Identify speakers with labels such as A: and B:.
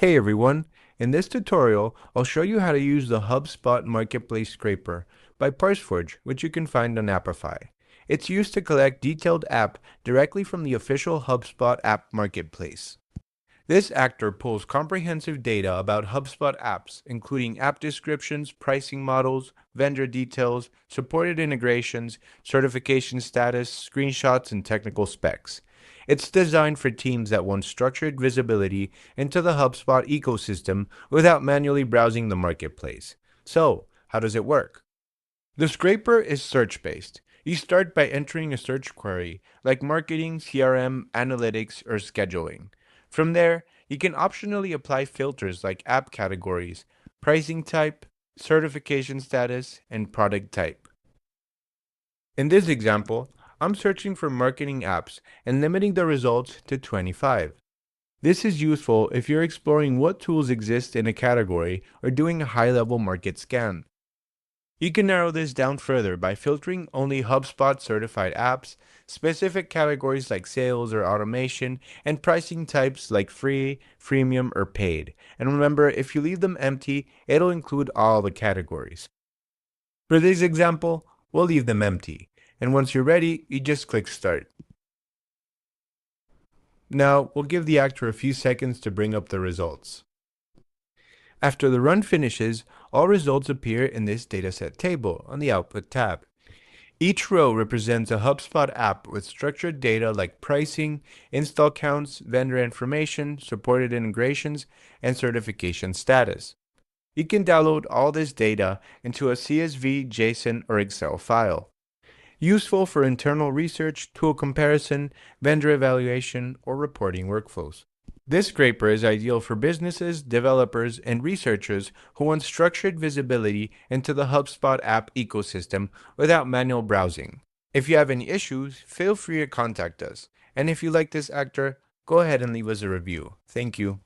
A: Hey everyone, in this tutorial, I'll show you how to use the HubSpot Marketplace Scraper by ParseForge, which you can find on Apify. It's used to collect detailed app directly from the official HubSpot App Marketplace. This actor pulls comprehensive data about HubSpot apps, including app descriptions, pricing models, vendor details, supported integrations, certification status, screenshots, and technical specs. It's designed for teams that want structured visibility into the HubSpot ecosystem without manually browsing the marketplace. So, how does it work? The scraper is search-based. You start by entering a search query like marketing, CRM, analytics, or scheduling. From there, you can optionally apply filters like app categories, pricing type, certification status, and product type. In this example, I'm searching for marketing apps and limiting the results to 25. This is useful if you're exploring what tools exist in a category or doing a high-level market scan. You can narrow this down further by filtering only HubSpot certified apps, specific categories like sales or automation, and pricing types like free, freemium, or paid. And remember, if you leave them empty, it'll include all the categories. For this example, we'll leave them empty. And once you're ready, you just click Start. Now, we'll give the actor a few seconds to bring up the results. After the run finishes, all results appear in this dataset table on the Output tab. Each row represents a HubSpot app with structured data like pricing, install counts, vendor information, supported integrations, and certification status. You can download all this data into a CSV, JSON, or Excel file. Useful for internal research, tool comparison, vendor evaluation, or reporting workflows. This scraper is ideal for businesses, developers, and researchers who want structured visibility into the HubSpot app ecosystem without manual browsing. If you have any issues, feel free to contact us. And if you like this actor, go ahead and leave us a review. Thank you.